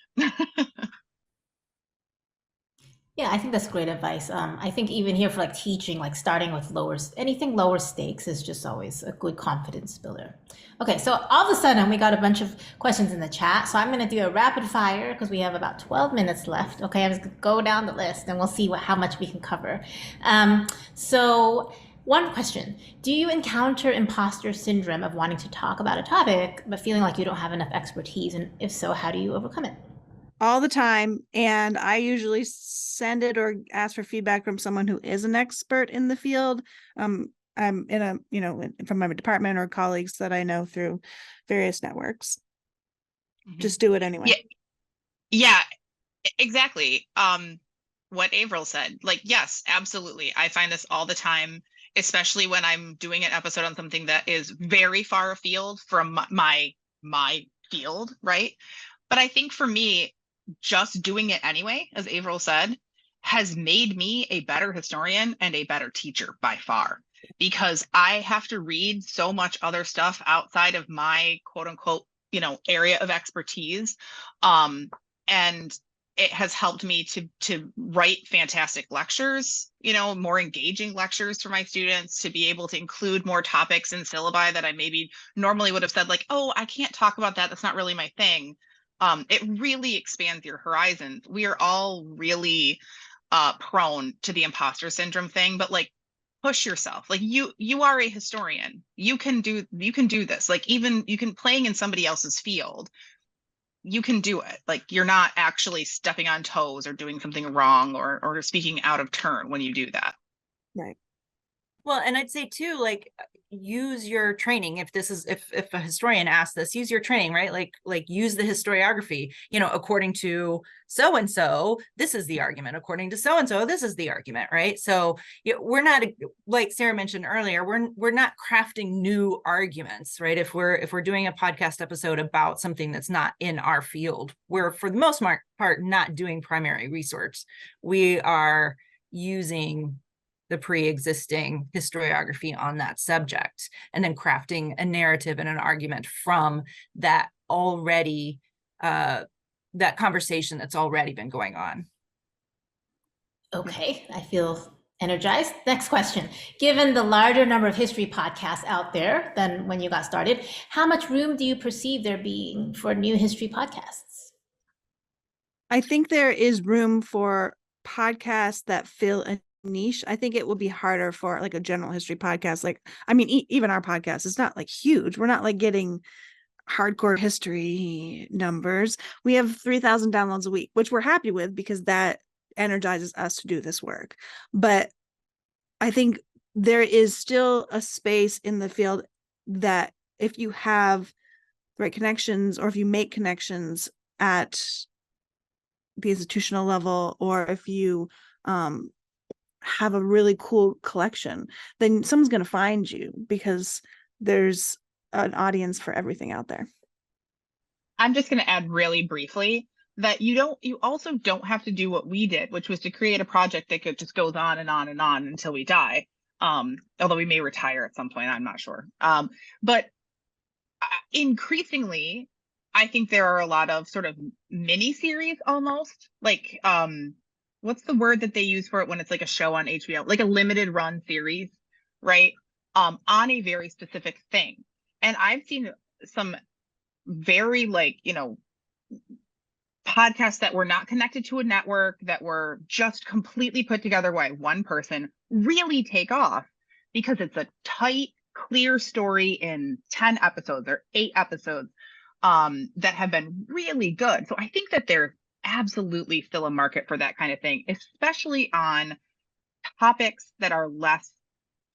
Yeah, I think that's great advice. I think even here for like teaching, like starting with anything lower stakes is just always a good confidence builder. Okay, so all of a sudden we got a bunch of questions in the chat. So I'm going to do a rapid fire because we have about 12 minutes left. Okay, I'm just going to go down the list and we'll see how much we can cover. So one question, do you encounter imposter syndrome of wanting to talk about a topic, but feeling like you don't have enough expertise? And if so, how do you overcome it? All the time, and I usually send it or ask for feedback from someone who is an expert in the field. I'm in a, from my department or colleagues that I know through various networks. Mm-hmm. Just do it anyway. Yeah, exactly. What Averill said, like, yes, absolutely. I find this all the time, especially when I'm doing an episode on something that is very far afield from my field, right? But I think for me, just doing it anyway, as Averill said, has made me a better historian and a better teacher by far, because I have to read so much other stuff outside of my quote unquote, area of expertise. And it has helped me to write fantastic lectures, more engaging lectures for my students, to be able to include more topics in syllabi that I maybe normally would have said like, oh, I can't talk about that. That's not really my thing. It really expands your horizons. We are all really prone to the imposter syndrome thing, but like, push yourself. Like you are a historian. You can do this. Like even you can playing in somebody else's field. You can do it. Like you're not actually stepping on toes or doing something wrong or speaking out of turn when you do that. Right. Well, and I'd say too, like use your training. If a historian asks this, use your training, right? Like use the historiography, according to so-and-so, this is the argument. According to so-and-so, this is the argument, right? So we're not, like Sarah mentioned earlier, we're not crafting new arguments, right? If we're doing a podcast episode about something that's not in our field, we're for the most part not doing primary research. We are using the pre-existing historiography on that subject, and then crafting a narrative and an argument from that already, that conversation that's already been going on. Okay, I feel energized. Next question. Given the larger number of history podcasts out there than when you got started, how much room do you perceive there being for new history podcasts? I think there is room for podcasts that fill a niche. I think it will be harder for like a general history podcast. Like, I mean, even our podcast is not like huge. We're not like getting hardcore history numbers. We have 3,000 downloads a week, which we're happy with because that energizes us to do this work. But I think there is still a space in the field that if you have the right connections, or if you make connections at the institutional level, or if you have a really cool collection, then someone's going to find you because there's an audience for everything out there. I'm just going to add really briefly that you also don't have to do what we did, which was to create a project that just goes on and on and on until we die. Although we may retire at some point, I'm not sure. But increasingly, I think there are a lot of sort of mini series almost, like what's the word that they use for it when it's like a show on HBO, like a limited run series, right? On a very specific thing. And I've seen some very podcasts that were not connected to a network, that were just completely put together by one person, really take off because it's a tight, clear story in 10 episodes or 8 episodes that have been really good. So I think that there's absolutely still a market for that kind of thing, especially on topics that are less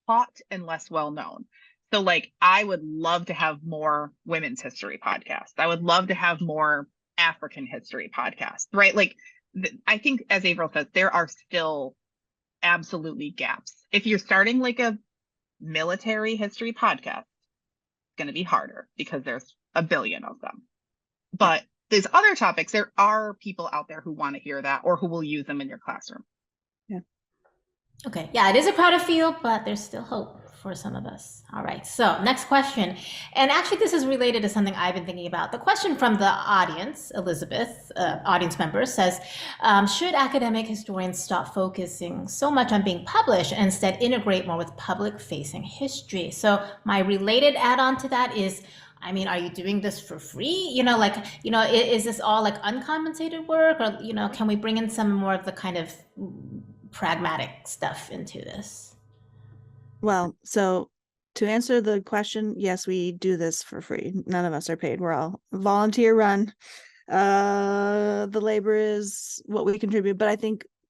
taught and less well known. So like, I would love to have more women's history podcasts. I would love to have more African history podcasts, right? Like, I think, as Averill says, there are still absolutely gaps. If you're starting like a military history podcast, it's going to be harder because there's a billion of them. But there's other topics. There are people out there who want to hear that or who will use them in your classroom. Yeah. Okay. Yeah, it is a crowded field, but there's still hope for some of us. All right. So next question. And actually, this is related to something I've been thinking about. The question from the audience, Elizabeth, audience member, says, should academic historians stop focusing so much on being published and instead integrate more with public-facing history? So my related add-on to that is, I mean, are you doing this for free? Is this all like uncompensated work, or, can we bring in some more of the kind of pragmatic stuff into this? Well, so to answer the question, yes, we do this for free. None of us are paid. We're all volunteer run. The labor is what we contribute. But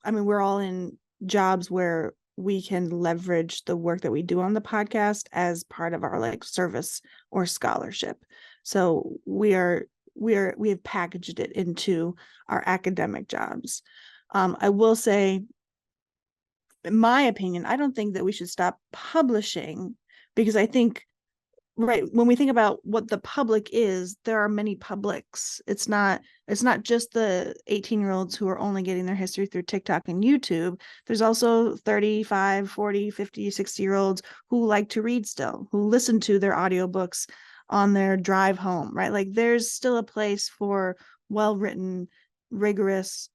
we're all in jobs where we can leverage the work that we do on the podcast as part of our like service or scholarship. So we have packaged it into our academic jobs. I will say, in my opinion, I don't think that we should stop publishing, because I think, right, when we think about what the public is, there are many publics. It's not just the 18-year-olds who are only getting their history through TikTok and YouTube. There's also 35, 40, 50, 60-year-olds who like to read still, who listen to their audiobooks on their drive home, right? Like, there's still a place for well-written, rigorous,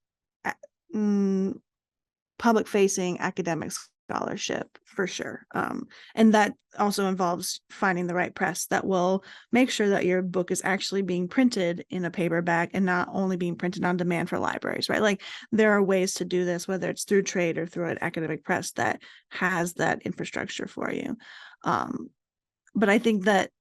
public-facing academic scholarship, for sure. And that also involves finding the right press that will make sure that your book is actually being printed in a paperback and not only being printed on demand for libraries, right? Like, there are ways to do this, whether it's through trade or through an academic press that has that infrastructure for you. But I think that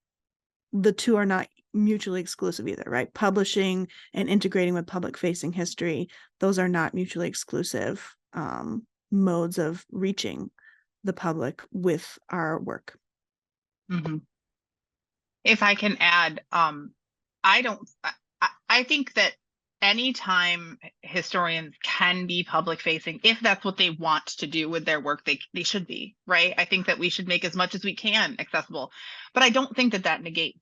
the two are not mutually exclusive either, right? Publishing and integrating with public-facing history, those are not mutually exclusive modes of reaching the public with our work. Mm-hmm. If I can add, I think that anytime historians can be public facing, if that's what they want to do with their work, they should be, right? I think that we should make as much as we can accessible, but I don't think that negates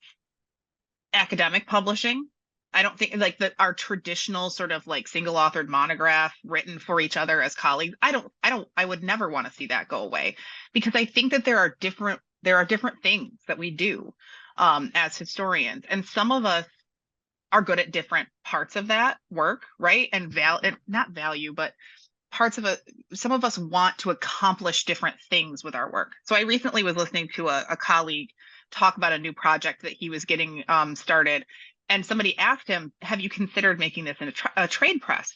academic publishing. I don't think like that our traditional sort of like single authored monograph written for each other as colleagues. I would never want to see that go away, because I think that there are different things that we do as historians, and some of us are good at different parts of that work, right? And not value, but parts of it. Some of us want to accomplish different things with our work. So I recently was listening to a colleague talk about a new project that he was getting started. And somebody asked him, have you considered making this in a trade press,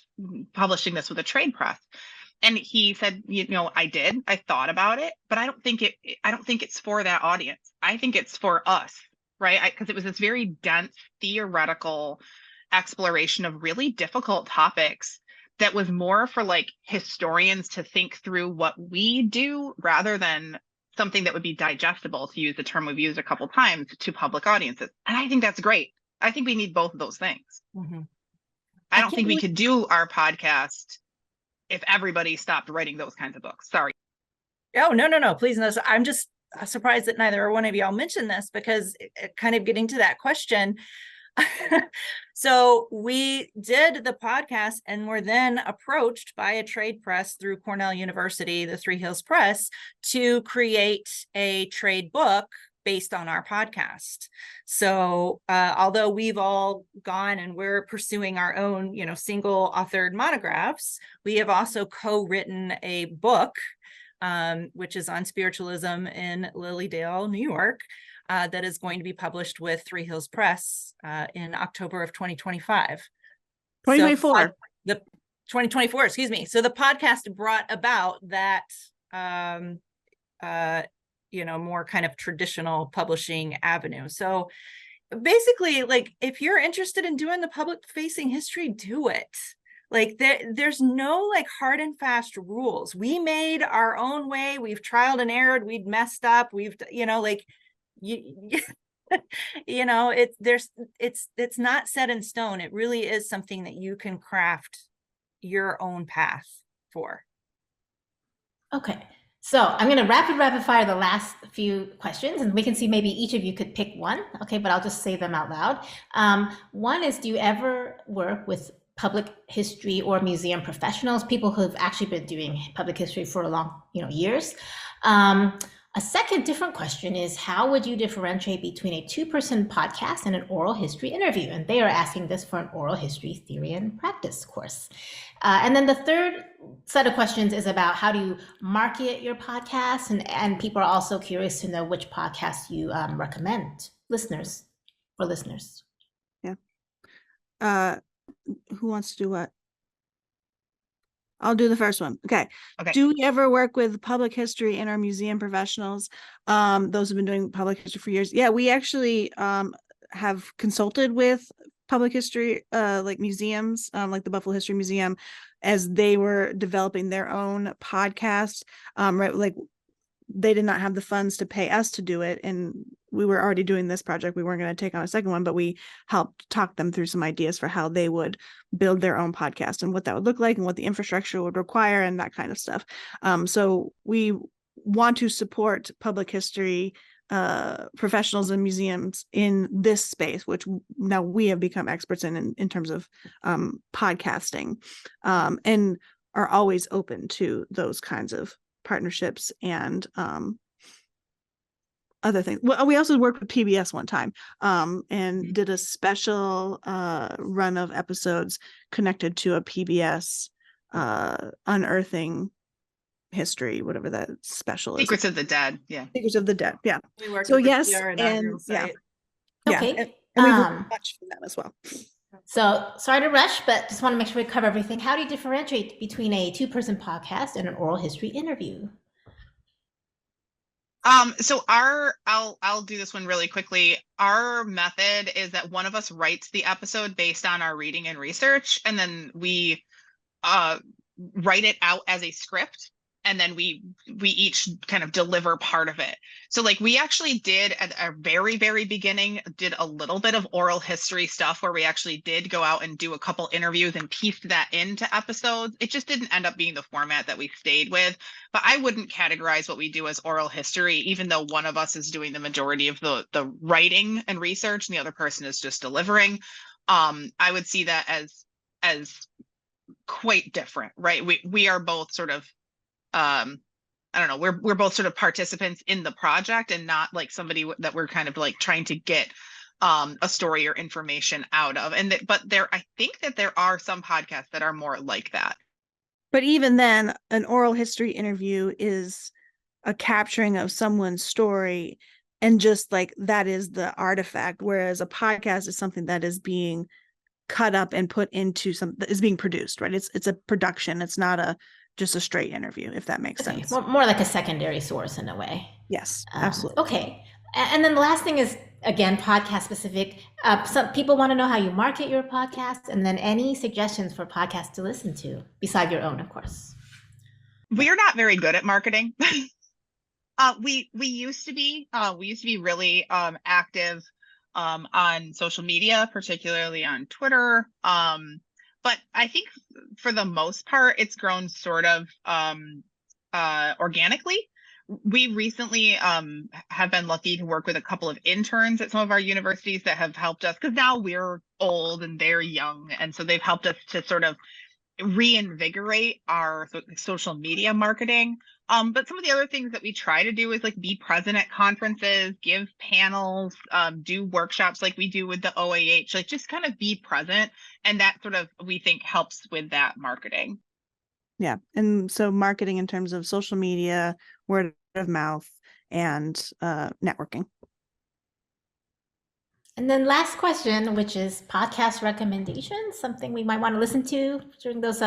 publishing this with a trade press? And he said, I did. I thought about it, but I don't think it's for that audience. I think it's for us, right? Because it was this very dense theoretical exploration of really difficult topics that was more for like historians to think through what we do rather than something that would be digestible, to use the term we've used a couple times, to public audiences. And I think that's great. I think we need both of those things. Mm-hmm. I don't think we could do our podcast if everybody stopped writing those kinds of books. Sorry. Oh, no, please no. So I'm just surprised that neither one of y'all mentioned this, because kind of getting to that question. So we did the podcast and were then approached by a trade press through Cornell University, the Three Hills Press, to create a trade book based on our podcast. So although we've all gone and we're pursuing our own, single authored monographs, we have also co-written a book, which is on spiritualism in Lilydale, New York, that is going to be published with Three Hills Press in October of 2025. 2024. So, the 2024, excuse me. So the podcast brought about that, more kind of traditional publishing avenue. So basically, like, if you're interested in doing the public facing history, do it. Like, there's no like hard and fast rules. We made our own way. We've trialed and errored. We've messed up. We've, it's not set in stone. It really is something that you can craft your own path for. Okay, so I'm going to rapid fire the last few questions, and we can see maybe each of you could pick one. Okay, but I'll just say them out loud. One is, do you ever work with public history or museum professionals, people who've actually been doing public history for a long, years? A second different question is, how would you differentiate between a two-person podcast and an oral history interview? And they are asking this for an oral history theory and practice course. And then the third set of questions is about how do you market your podcast? And people are also curious to know which podcast you recommend listeners. Yeah. Who wants to do what? I'll do the first one. Okay. Do we ever work with public history and our museum professionals? Those have been doing public history for years. Yeah, we actually have consulted with public history, like museums, like the Buffalo History Museum, as they were developing their own podcast. Right, like they did not have the funds to pay us to do it, and we were already doing this project. We weren't going to take on a second one, but we helped talk them through some ideas for how they would build their own podcast and what that would look like and what the infrastructure would require and that kind of stuff. So we want to support public history professionals and museums in this space, which now we have become experts in terms of podcasting, and are always open to those kinds of partnerships and other things. Well, we also worked with PBS one time and did a special run of episodes connected to a PBS unearthing history, whatever that special is. Secrets of the Dead. Yeah. Secrets of the Dead. Yeah. We worked So with the yes, PR and yeah. site. Okay. Yeah. And we learned much from them as well. So sorry to rush, but just want to make sure we cover everything. How do you differentiate between a two-person podcast and an oral history interview? So I'll do this one really quickly. Our method is that one of us writes the episode based on our reading and research, and then we write it out as a script, and then we each kind of deliver part of it. So like we actually did at our very, very beginning, did a little bit of oral history stuff where we actually did go out and do a couple interviews and pieced that into episodes. It just didn't end up being the format that we stayed with. But I wouldn't categorize what we do as oral history, even though one of us is doing the majority of the writing and research and the other person is just delivering. I would see that as quite different, right? We are both sort of I don't know, we're both sort of participants in the project and not like somebody that we're kind of like trying to get a story or information out of. And but I think that there are some podcasts that are more like that. But even then, an oral history interview is a capturing of someone's story, and just like that is the artifact, whereas a podcast is something that is being cut up and put into is being produced, right? It's a production. It's not just a straight interview, if that makes sense. More like a secondary source in a way. Yes, absolutely. Okay. And then the last thing is, again, podcast specific. Some people want to know how you market your podcast, and then any suggestions for podcasts to listen to beside your own, of course. We're not very good at marketing. We used to be really active on social media, particularly on Twitter. But I think for the most part, it's grown sort of organically. We recently have been lucky to work with a couple of interns at some of our universities that have helped us, because now we're old and they're young. And so they've helped us to sort of reinvigorate our social media marketing. But some of the other things that we try to do is like be present at conferences, give panels, do workshops like we do with the OAH, like just kind of be present. And that sort of, we think, helps with that marketing. Yeah. And so marketing in terms of social media, word of mouth, and networking. And then last question, which is podcast recommendations, something we might want to listen to during those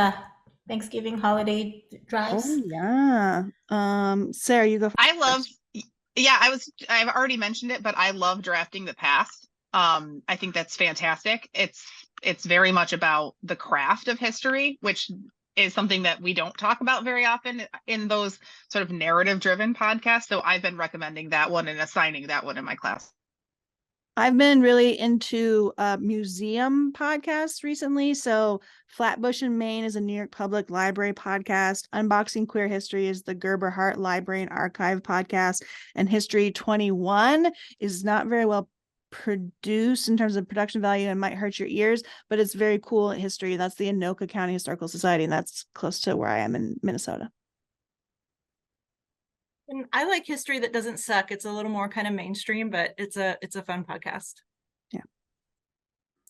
Thanksgiving holiday drives. Oh yeah. Sarah, you go first. I've already mentioned it, but I love Drafting the Past. I think that's fantastic. It's very much about the craft of history, which is something that we don't talk about very often in those sort of narrative driven podcasts. So I've been recommending that one and assigning that one in my class. I've been really into museum podcasts recently. So Flatbush in Maine is a New York Public Library podcast. Unboxing Queer History is the Gerber Hart Library and Archive podcast. And History 21 is not very well produced in terms of production value and might hurt your ears, but it's very cool history. That's the Anoka County Historical Society, and that's close to where I am in Minnesota. And I like history that doesn't suck. It's a little more kind of mainstream, but it's a fun podcast. Yeah.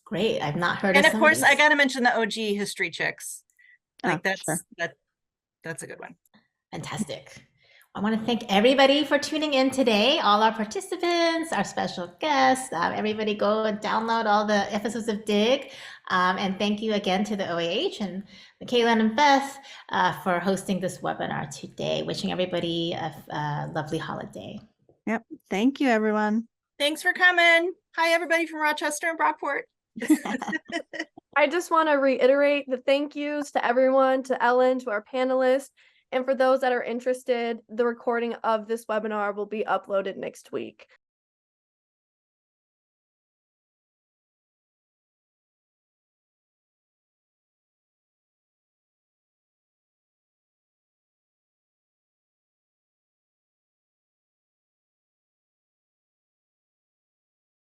Great. I've not heard And of of course, these. I got to mention the OG History Chicks. Like that's a good one. Fantastic. I want to thank everybody for tuning in today, all our participants, our special guests. Everybody go and download all the episodes of DIG. And thank you again to the OAH and Michaela and Beth for hosting this webinar today. Wishing everybody a lovely holiday. Yep. Thank you, everyone. Thanks for coming. Hi, everybody from Rochester and Brockport. I just want to reiterate the thank yous to everyone, to Ellen, to our panelists. And for those that are interested, the recording of this webinar will be uploaded next week.